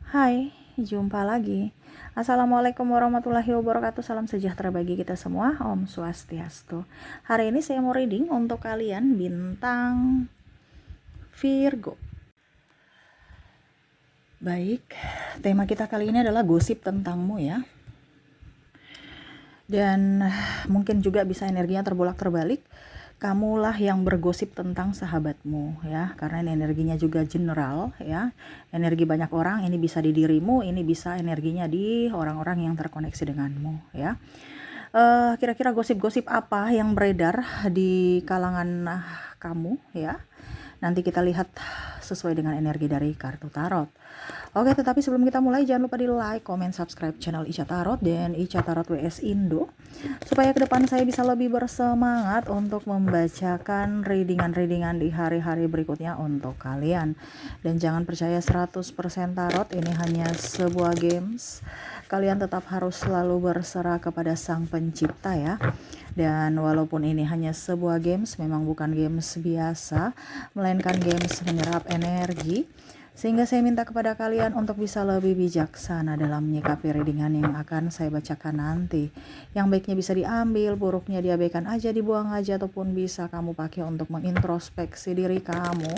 Hai, jumpa lagi. Assalamualaikum warahmatullahi wabarakatuh. Salam sejahtera bagi kita semua. Om Swastiastu. Hari ini saya mau reading untuk kalian bintang Virgo. Baik, tema kita kali ini adalah gosip tentangmu ya. Dan mungkin juga bisa energinya terbolak-terbalik. Kamulah yang bergosip tentang sahabatmu ya, karena ini energinya juga general ya. Energi banyak orang, ini bisa di dirimu, ini bisa energinya di orang-orang yang terkoneksi denganmu ya. Kira-kira gosip-gosip apa yang beredar di kalangan kamu ya. Nanti kita lihat sesuai dengan energi dari kartu tarot. Oke, tetapi sebelum kita mulai jangan lupa di like, comment, subscribe channel Ica Tarot dan Ica Tarot WS Indo supaya ke depan saya bisa lebih bersemangat untuk membacakan readingan-readingan di hari-hari berikutnya untuk kalian. Dan jangan percaya 100% tarot, ini hanya sebuah games. Kalian tetap harus selalu berserah kepada Sang Pencipta ya. Dan walaupun ini hanya sebuah games, memang bukan games biasa, melainkan games menyerap energi. Sehingga saya minta kepada kalian untuk bisa lebih bijaksana dalam menyikapi readingan yang akan saya bacakan nanti. Yang baiknya bisa diambil, buruknya diabaikan aja, dibuang aja, ataupun bisa kamu pakai untuk mengintrospeksi diri kamu,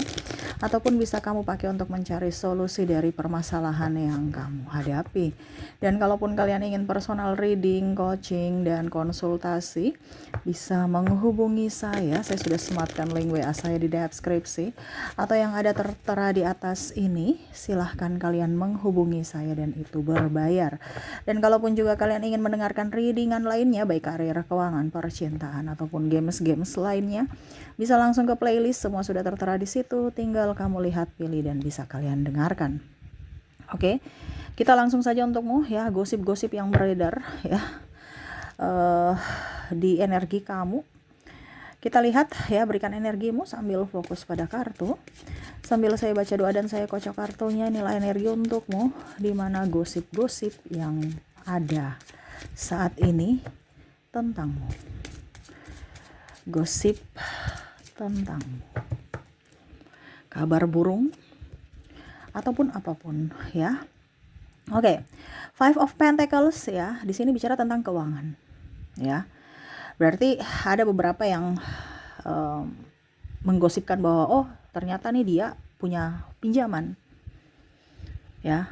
ataupun bisa kamu pakai untuk mencari solusi dari permasalahan yang kamu hadapi. Dan kalaupun kalian ingin personal reading, coaching, dan konsultasi, bisa menghubungi saya sudah sematkan link WA saya di deskripsi, atau yang ada tertera di atas ini, silahkan kalian menghubungi saya dan itu berbayar. Dan kalaupun juga kalian ingin mendengarkan readingan lainnya, baik karir, keuangan, percintaan, ataupun games-games lainnya, bisa langsung ke playlist, semua sudah tertera di situ, tinggal kamu lihat, pilih, dan bisa kalian dengarkan. Oke, kita langsung saja untukmu ya, gosip-gosip yang beredar ya di energi kamu. Kita lihat ya, berikan energimu sambil fokus pada kartu. Sambil saya baca doa dan saya kocok kartunya, inilah energi untukmu, di mana gosip-gosip yang ada saat ini tentangmu. Gosip tentangmu. Kabar burung ataupun apapun ya. Oke. Five of Pentacles ya, di sini bicara tentang keuangan ya. Berarti ada beberapa yang menggosipkan bahwa oh ternyata nih dia punya pinjaman ya,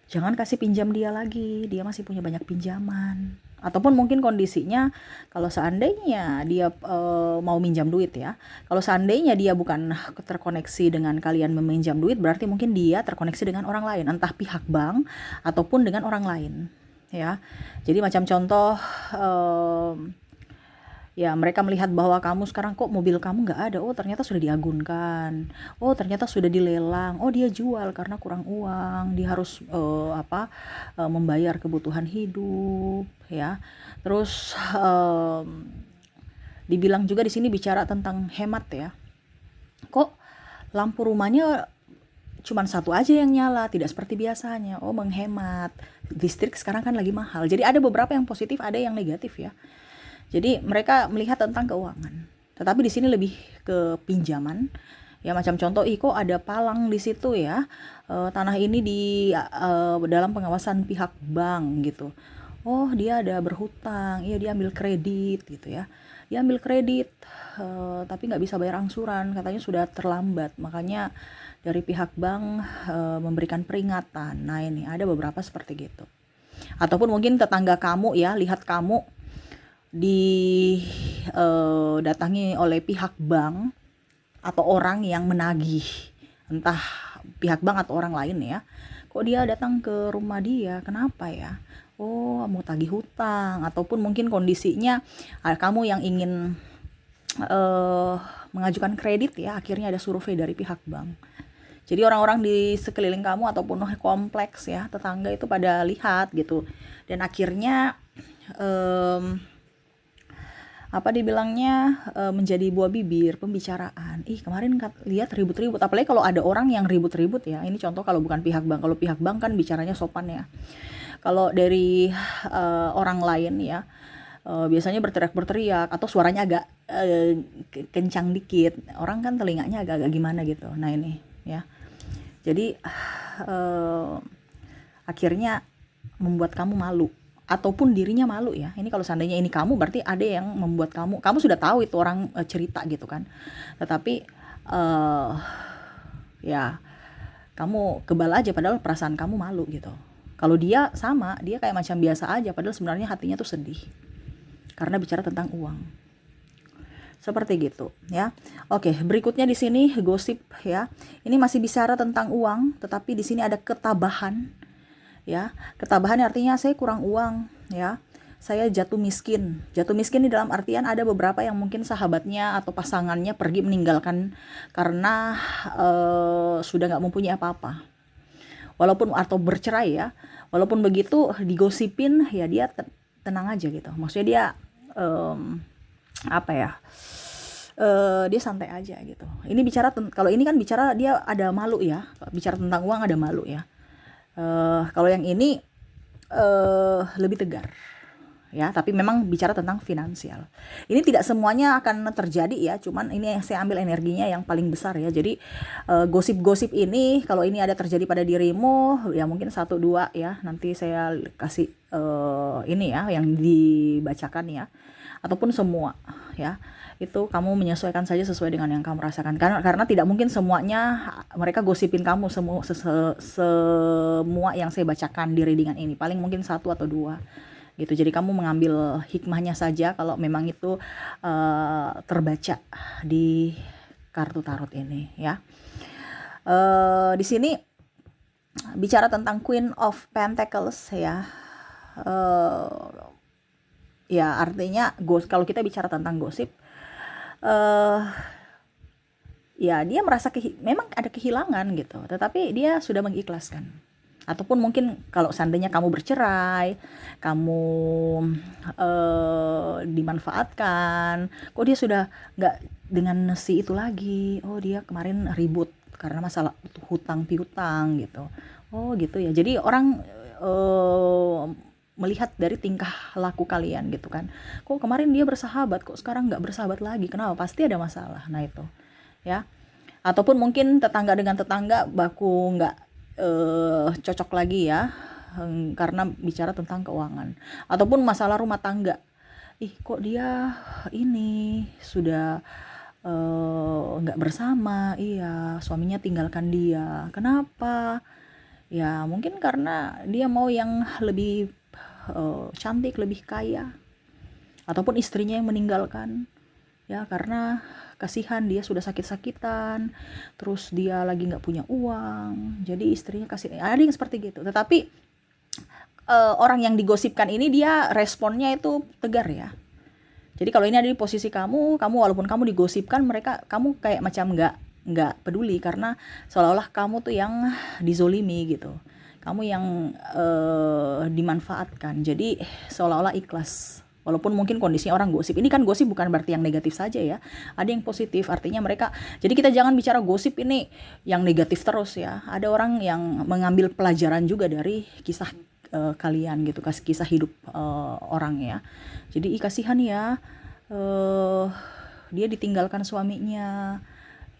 jangan kasih pinjam dia lagi, dia masih punya banyak pinjaman. Ataupun mungkin kondisinya kalau seandainya dia mau minjam duit ya, kalau seandainya dia bukan terkoneksi dengan kalian meminjam duit, berarti mungkin dia terkoneksi dengan orang lain, entah pihak bank ataupun dengan orang lain ya. Jadi macam contoh ya, mereka melihat bahwa kamu sekarang kok mobil kamu nggak ada, oh ternyata sudah diagunkan, oh ternyata sudah dilelang, oh dia jual karena kurang uang, dia harus membayar kebutuhan hidup ya. Terus dibilang juga di sini bicara tentang hemat ya, kok lampu rumahnya cuman satu aja yang nyala, tidak seperti biasanya, oh menghemat, listrik sekarang kan lagi mahal. Jadi ada beberapa yang positif, ada yang negatif ya. Jadi mereka melihat tentang keuangan, tetapi di sini lebih ke pinjaman ya. Macam contoh, kok ada palang di situ ya, tanah ini di dalam pengawasan pihak bank gitu. Oh dia ada berhutang, iya dia ambil kredit gitu ya, dia ambil kredit tapi nggak bisa bayar angsuran, katanya sudah terlambat, makanya dari pihak bank memberikan peringatan. Nah ini ada beberapa seperti gitu. Ataupun mungkin tetangga kamu ya, lihat kamu didatangi oleh pihak bank atau orang yang menagih, entah pihak bank atau orang lain ya, kok dia datang ke rumah dia, kenapa ya, oh mau tagih hutang. Ataupun mungkin kondisinya kamu yang ingin mengajukan kredit ya, akhirnya ada survei dari pihak bank. Jadi orang-orang di sekeliling kamu ataupun kompleks ya, tetangga itu pada lihat gitu, dan akhirnya menjadi buah bibir pembicaraan. Kemarin lihat ribut-ribut, apalagi kalau ada orang yang ribut-ribut ya. Ini contoh kalau bukan pihak bank. Kalau pihak bank kan bicaranya sopan ya. Kalau dari orang lain ya, biasanya berteriak-berteriak atau suaranya agak kencang dikit, orang kan telinganya agak-agak gimana gitu. Nah ini ya. Jadi akhirnya membuat kamu malu ataupun dirinya malu ya. Ini kalau seandainya ini kamu, berarti ada yang membuat kamu sudah tahu itu orang cerita gitu kan. Tetapi ya kamu kebal aja padahal perasaan kamu malu gitu. Kalau dia sama, dia kayak macam biasa aja padahal sebenarnya hatinya tuh sedih karena bicara tentang uang. Seperti gitu ya. Oke, berikutnya di sini gosip ya. Ini masih bicara tentang uang, tetapi di sini ada ketabahan ya. Ketabahan artinya saya kurang uang ya. Saya jatuh miskin. Jatuh miskin di dalam artian ada beberapa yang mungkin sahabatnya atau pasangannya pergi meninggalkan karena sudah nggak mempunyai apa-apa. Walaupun atau bercerai ya. Walaupun begitu digosipin ya dia tenang aja gitu. Maksudnya dia dia santai aja gitu. Ini bicara kalau ini kan bicara dia ada malu ya. Bicara tentang uang ada malu ya. Kalau yang ini lebih tegar ya, tapi memang bicara tentang finansial. Ini tidak semuanya akan terjadi ya, cuman ini yang saya ambil energinya yang paling besar ya. Jadi gosip-gosip ini kalau ini ada terjadi pada dirimu ya mungkin 1-2 ya, nanti saya kasih ini ya yang dibacakan ya, ataupun semua ya. Itu kamu menyesuaikan saja sesuai dengan yang kamu rasakan, karena tidak mungkin semuanya mereka gosipin kamu semua yang saya bacakan di readingan ini, paling mungkin 1 atau 2 gitu. Jadi kamu mengambil hikmahnya saja kalau memang itu terbaca di kartu tarot ini ya. Di sini bicara tentang Queen of Pentacles ya. Ya artinya kalau kita bicara tentang gosip, ya dia merasa memang ada kehilangan gitu, tetapi dia sudah mengikhlaskan. Ataupun mungkin kalau seandainya kamu bercerai, kamu dimanfaatkan, kok dia sudah nggak dengan si itu lagi, oh dia kemarin ribut karena masalah hutang piutang gitu, oh gitu ya. Jadi orang melihat dari tingkah laku kalian gitu kan, kok kemarin dia bersahabat, kok sekarang nggak bersahabat lagi, kenapa? Pasti ada masalah. Nah itu ya. Ataupun mungkin tetangga dengan tetangga baku nggak cocok lagi ya, karena bicara tentang keuangan. Ataupun masalah rumah tangga, kok dia ini sudah nggak bersama, iya suaminya tinggalkan dia, kenapa? Ya mungkin karena dia mau yang lebih cantik, lebih kaya, ataupun istrinya yang meninggalkan ya karena kasihan dia sudah sakit-sakitan, terus dia lagi nggak punya uang, jadi istrinya kasih, ada yang seperti gitu. Tetapi orang yang digosipkan ini dia responnya itu tegar ya. Jadi kalau ini ada di posisi kamu walaupun kamu digosipkan, kamu kayak macam nggak peduli karena seolah-olah kamu tuh yang dizolimi gitu, kamu yang dimanfaatkan, jadi seolah-olah ikhlas. Walaupun mungkin kondisinya orang gosip. Ini kan gosip bukan berarti yang negatif saja ya. Ada yang positif, artinya mereka. Jadi kita jangan bicara gosip ini yang negatif terus ya. Ada orang yang mengambil pelajaran juga dari kisah kalian gitu, kisah hidup orang ya. Jadi kasihan ya, dia ditinggalkan suaminya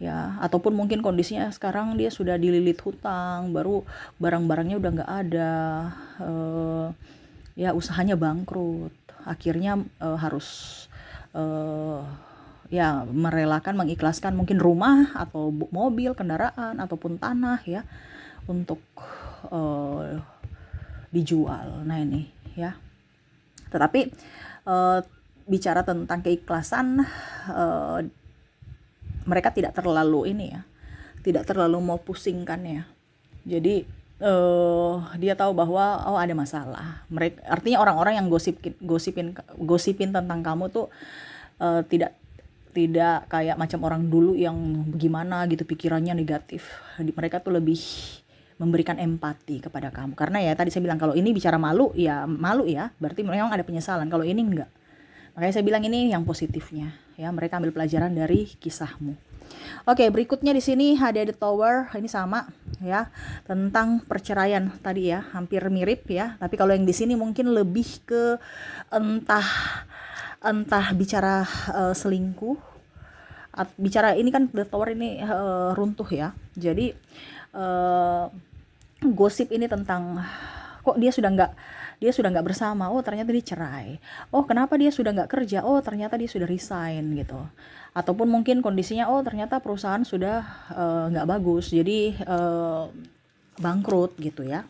ya, ataupun mungkin kondisinya sekarang dia sudah dililit hutang, baru barang-barangnya udah nggak ada, ya usahanya bangkrut. Akhirnya harus ya merelakan, mengikhlaskan mungkin rumah atau mobil, kendaraan ataupun tanah ya untuk dijual. Nah ini ya. Tetapi bicara tentang keikhlasan, mereka tidak terlalu ini ya, tidak terlalu mau pusingkan ya. Jadi dia tahu bahwa ada masalah. Mereka artinya orang-orang yang gosipin tentang kamu tuh tidak kayak macam orang dulu yang bagaimana gitu pikirannya negatif. Mereka tuh lebih memberikan empati kepada kamu. Karena ya tadi saya bilang kalau ini bicara malu ya, berarti memang ada penyesalan. Kalau ini enggak. Makanya saya bilang ini yang positifnya ya, mereka ambil pelajaran dari kisahmu. Oke, berikutnya di sini ada The Tower. Ini sama ya, tentang perceraian tadi ya, hampir mirip ya. Tapi kalau yang di sini mungkin lebih ke entah bicara selingkuh. Bicara ini kan The Tower ini runtuh ya. Jadi eh, gosip ini tentang kok dia sudah nggak bersama, oh ternyata dia cerai, oh kenapa dia sudah nggak kerja, oh ternyata dia sudah resign gitu. Ataupun mungkin kondisinya, oh ternyata perusahaan sudah nggak bagus, jadi bangkrut gitu ya.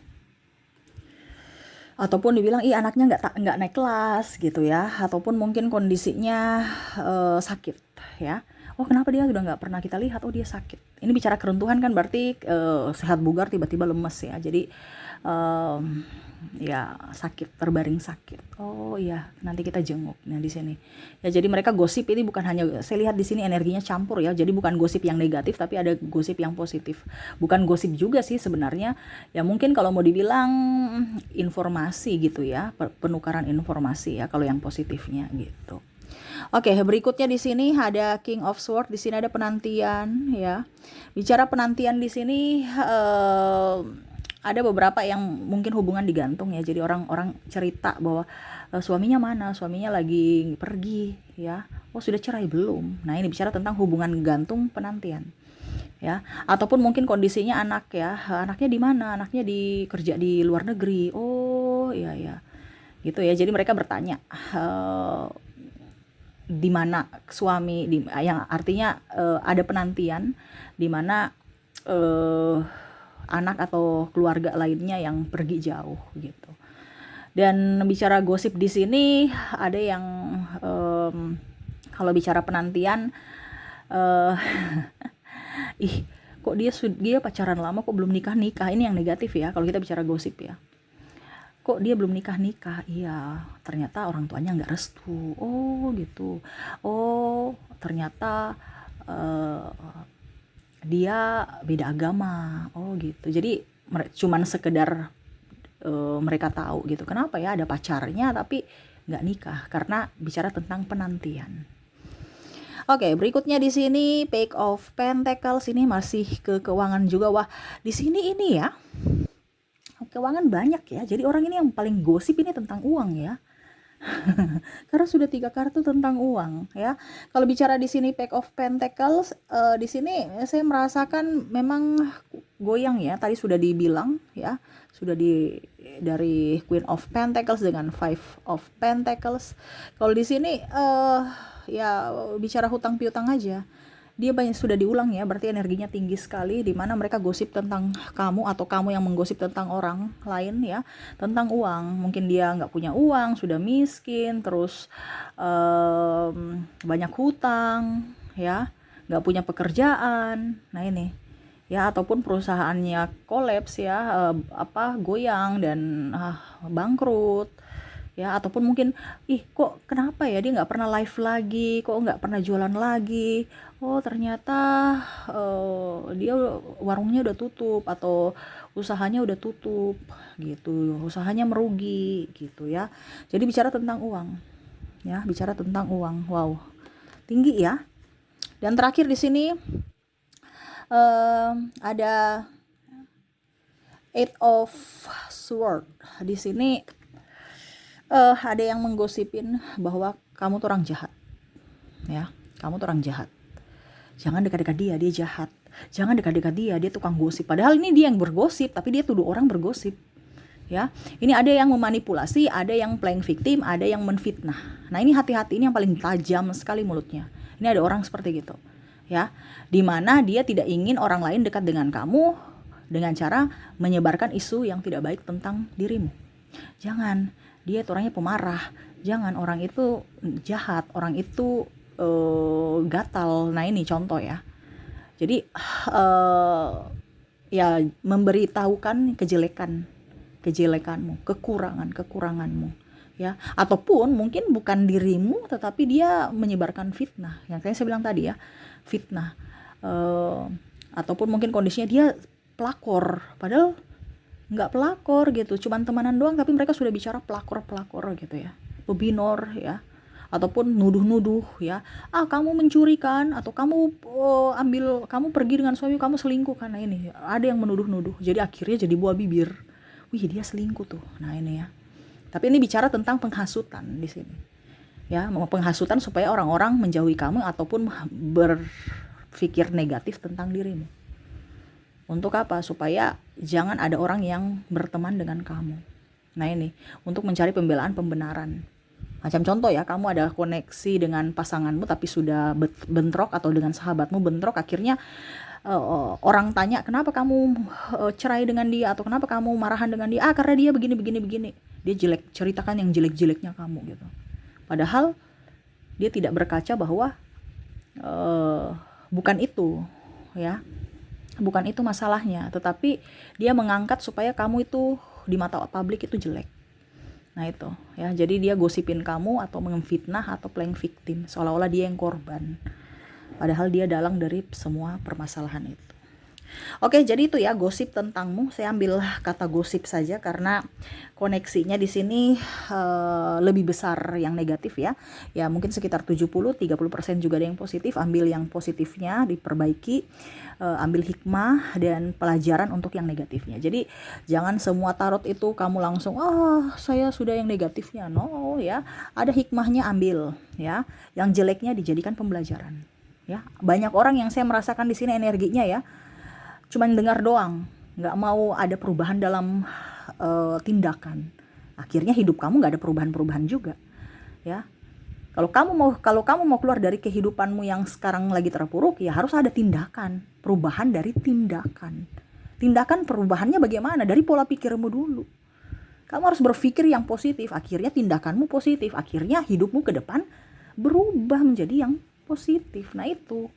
Ataupun dibilang anaknya nggak naik kelas gitu ya. Ataupun mungkin kondisinya sakit ya. Oh kenapa dia sudah nggak pernah kita lihat, oh dia sakit. Ini bicara keruntuhan kan, berarti sehat bugar tiba-tiba lemes ya. Jadi ya sakit, terbaring sakit. Oh iya, nanti kita jenguk. Nah di sini ya, jadi mereka gosip ini bukan hanya, saya lihat di sini energinya campur ya. Jadi bukan gosip yang negatif, tapi ada gosip yang positif. Bukan gosip juga sih sebenarnya, ya mungkin kalau mau dibilang informasi gitu ya, penukaran informasi ya kalau yang positifnya gitu. Oke, berikutnya di sini ada King of Swords. Di sini ada penantian ya. Bicara penantian di sini ada beberapa yang mungkin hubungan digantung ya. Jadi orang-orang cerita bahwa suaminya mana? Suaminya lagi pergi ya. Oh, sudah cerai belum? Nah, ini bicara tentang hubungan gantung penantian. Ya, ataupun mungkin kondisinya anak ya. Anaknya di mana? Anaknya kerja di luar negeri. Oh, iya ya. Gitu ya. Jadi mereka bertanya di mana suami, yang artinya ada penantian di mana anak atau keluarga lainnya yang pergi jauh gitu. Dan bicara gosip di sini ada yang kalau bicara penantian kok dia pacaran lama kok belum nikah. Ini yang negatif ya kalau kita bicara gosip ya. Kok dia belum nikah? Iya, ternyata orang tuanya nggak restu. Oh gitu. Oh ternyata dia beda agama. Oh gitu. Jadi cuman sekedar mereka tahu gitu. Kenapa ya ada pacarnya tapi nggak nikah? Karena bicara tentang penantian. Oke, berikutnya di sini Page of Pentacles, ini masih ke keuangan juga. Wah, di sini ini ya. Keuangan banyak ya. Jadi orang ini yang paling gosip ini tentang uang ya. Karena sudah 3 kartu tentang uang ya. Kalau bicara di sini Page of Pentacles, di sini saya merasakan memang goyang ya. Tadi sudah dibilang ya, sudah dari Queen of Pentacles dengan Five of Pentacles. Kalau di sini ya bicara hutang piutang aja. Dia banyak sudah diulang ya, berarti energinya tinggi sekali, di mana mereka gosip tentang kamu atau kamu yang menggosip tentang orang lain ya, tentang uang. Mungkin dia nggak punya uang, sudah miskin, terus banyak hutang ya, nggak punya pekerjaan. Nah ini ya, ataupun perusahaannya kolaps ya, goyang dan bangkrut ya. Ataupun mungkin kok kenapa ya dia nggak pernah live lagi, kok nggak pernah jualan lagi. Oh ternyata dia warungnya udah tutup atau usahanya udah tutup gitu, usahanya merugi gitu ya. Jadi bicara tentang uang ya, bicara tentang uang. Wow, tinggi ya. Dan terakhir di sini ada Eight of Swords. Di sini ada yang menggosipin bahwa kamu tuh orang jahat ya, kamu tuh orang jahat, jangan dekat-dekat dia jahat, jangan dekat-dekat dia tukang gosip. Padahal ini dia yang bergosip, tapi dia tuduh orang bergosip ya. Ini ada yang memanipulasi, ada yang playing victim, ada yang menfitnah. Nah ini hati-hati, ini yang paling tajam sekali mulutnya. Ini ada orang seperti gitu ya, dimana dia tidak ingin orang lain dekat dengan kamu dengan cara menyebarkan isu yang tidak baik tentang dirimu. Jangan, dia itu orangnya pemarah. Jangan, orang itu jahat, orang itu gatal. Nah ini contoh ya. Jadi ya memberitahukan kejelekanmu, kekuranganmu ya. Ataupun mungkin bukan dirimu, tetapi dia menyebarkan fitnah. Yang saya bilang tadi ya, fitnah. Ataupun mungkin kondisinya dia pelakor, padahal nggak pelakor gitu, cuman temenan doang, tapi mereka sudah bicara pelakor gitu ya, pebinor ya. Ataupun nuduh-nuduh ya, kamu mencuri kan, atau kamu kamu pergi dengan suami, kamu selingkuh kan. Nah ini ada yang menuduh-nuduh, jadi akhirnya jadi buah bibir, wih dia selingkuh tuh. Nah ini ya, tapi ini bicara tentang penghasutan di sini ya, penghasutan supaya orang-orang menjauhi kamu ataupun berpikir negatif tentang dirimu. Untuk apa? Supaya jangan ada orang yang berteman dengan kamu. Nah ini, untuk mencari pembelaan-pembenaran. Macam contoh ya, kamu ada koneksi dengan pasanganmu tapi sudah bentrok, atau dengan sahabatmu bentrok, akhirnya orang tanya kenapa kamu cerai dengan dia, atau kenapa kamu marahan dengan dia, karena dia begini begini begini, dia jelek, ceritakan yang jelek-jeleknya kamu gitu. Padahal dia tidak berkaca bahwa bukan itu ya, bukan itu masalahnya, tetapi dia mengangkat supaya kamu itu di mata publik itu jelek. Nah itu ya, jadi dia gosipin kamu atau memfitnah atau playing victim, seolah-olah dia yang korban, padahal dia dalang dari semua permasalahan itu. Oke, jadi itu ya gosip tentangmu. Saya ambil kata gosip saja karena koneksinya di sini lebih besar yang negatif ya. Ya mungkin sekitar 70-30% juga ada yang positif. Ambil yang positifnya, diperbaiki, ambil hikmah dan pelajaran untuk yang negatifnya. Jadi jangan semua tarot itu kamu langsung saya sudah yang negatifnya. No ya, ada hikmahnya, ambil ya. Yang jeleknya dijadikan pembelajaran. Ya, banyak orang yang saya merasakan di sini energinya ya, cuman dengar doang, nggak mau ada perubahan dalam tindakan. Akhirnya hidup kamu nggak ada perubahan-perubahan juga, ya. Kalau kamu mau keluar dari kehidupanmu yang sekarang lagi terpuruk, ya harus ada tindakan, perubahan dari tindakan. Tindakan perubahannya bagaimana? Dari pola pikirmu dulu. Kamu harus berpikir yang positif, akhirnya tindakanmu positif, akhirnya hidupmu ke depan berubah menjadi yang positif. Nah itu.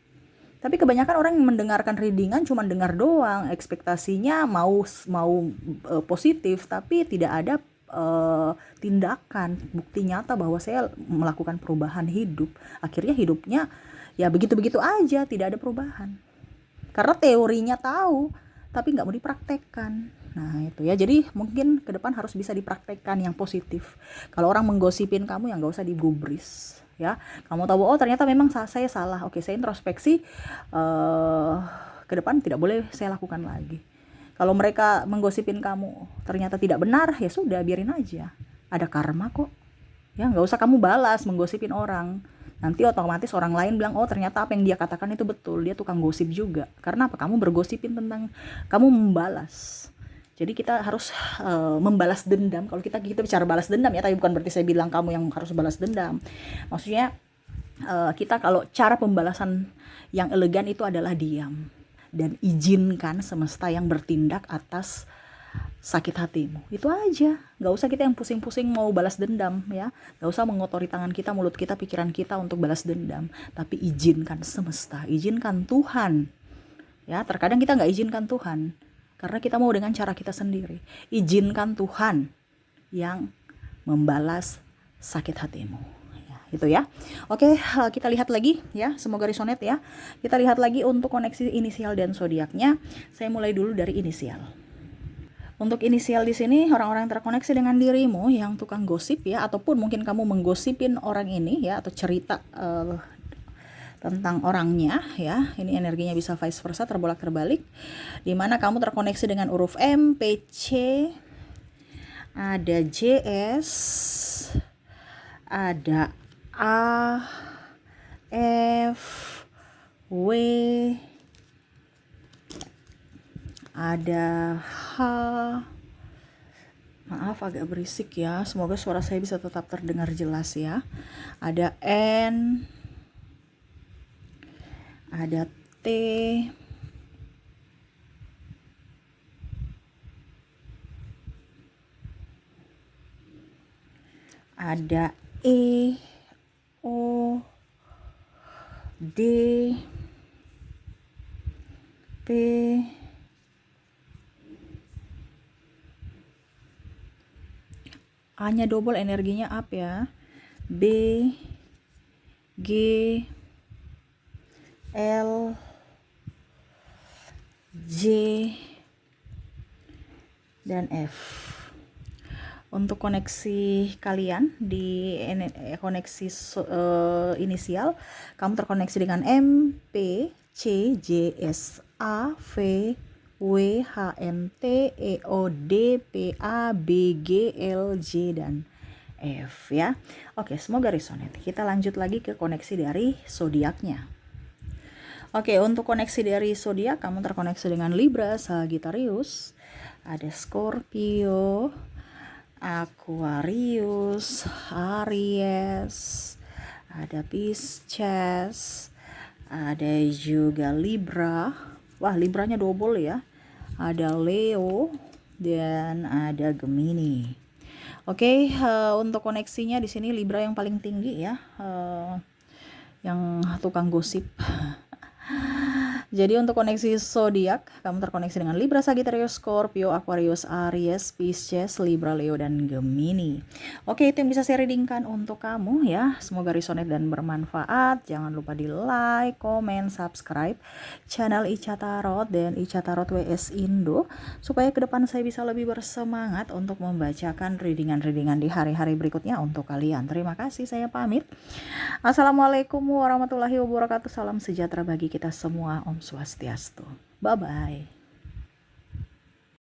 Tapi kebanyakan orang yang mendengarkan readingan cuma dengar doang, ekspektasinya mau positif, tapi tidak ada tindakan, bukti nyata bahwa saya melakukan perubahan hidup. Akhirnya hidupnya ya begitu-begitu aja, tidak ada perubahan. Karena teorinya tahu, tapi nggak mau dipraktekkan. Nah itu ya, jadi mungkin ke depan harus bisa dipraktekkan yang positif. Kalau orang menggosipin kamu, yang nggak usah digubris. Ya, kamu tahu ternyata memang saya salah. Oke, saya introspeksi, ke depan tidak boleh saya lakukan lagi. Kalau mereka menggosipin kamu ternyata tidak benar, ya sudah, biarin aja. Ada karma kok. Ya, nggak usah kamu balas menggosipin orang. Nanti otomatis orang lain bilang, ternyata apa yang dia katakan itu betul, dia tukang gosip juga. Karena apa? Kamu bergosipin tentang, kamu membalas. Jadi kita harus membalas dendam. Kalau kita bicara balas dendam ya, tapi bukan berarti saya bilang kamu yang harus balas dendam. Maksudnya kita kalau cara pembalasan yang elegan itu adalah diam dan izinkan semesta yang bertindak atas sakit hatimu. Itu aja. Gak usah kita yang pusing-pusing mau balas dendam ya. Gak usah mengotori tangan kita, mulut kita, pikiran kita untuk balas dendam. Tapi izinkan semesta, izinkan Tuhan. Ya, terkadang kita gak izinkan Tuhan karena kita mau dengan cara kita sendiri. Izinkan Tuhan yang membalas sakit hatimu. Ya, itu ya. Oke, kita lihat lagi ya. Semoga resonate ya. Kita lihat lagi untuk koneksi inisial dan zodiaknya. Saya mulai dulu dari inisial. Untuk inisial di sini orang-orang yang terkoneksi dengan dirimu yang tukang gosip ya, ataupun mungkin kamu menggosipin orang ini ya, atau cerita tentang orangnya ya. Ini energinya bisa vice versa, terbolak-terbalik. Dimana kamu terkoneksi dengan huruf M, P, C, ada JS, ada A, F, W, ada H. Maaf agak berisik ya, semoga suara saya bisa tetap terdengar jelas ya. Ada N, ada T, ada E, O, D, P, A-nya double, energinya up ya. B, G, L, J, dan F. Untuk koneksi kalian di koneksi inisial, kamu terkoneksi dengan M, P, C, J, S, A, V, W, H, N, T, E, O, D, P, A, B, G, L, J, dan F ya. Oke, semoga resonate. Kita lanjut lagi ke koneksi dari zodiaknya. Oke, untuk koneksi dari zodiak, kamu terkoneksi dengan Libra, Sagittarius, ada Scorpio, Aquarius, Aries, ada Pisces, ada juga Libra. Wah, Libranya double ya. Ada Leo dan ada Gemini. Oke, untuk koneksinya di sini Libra yang paling tinggi ya. Yang tukang gosip. Jadi untuk koneksi zodiak, kamu terkoneksi dengan Libra, Sagittarius, Scorpio, Aquarius, Aries, Pisces, Libra, Leo, dan Gemini. Oke, itu yang bisa saya readingkan untuk kamu ya. Semoga resonate dan bermanfaat. Jangan lupa di like, komen, subscribe channel Ica Tarot dan Ica Tarot WS Indo, supaya ke depan saya bisa lebih bersemangat untuk membacakan readingan-readingan di hari-hari berikutnya untuk kalian. Terima kasih, saya pamit. Assalamualaikum warahmatullahi wabarakatuh. Salam sejahtera bagi kita semua. Om Swastiastu. Bye-bye.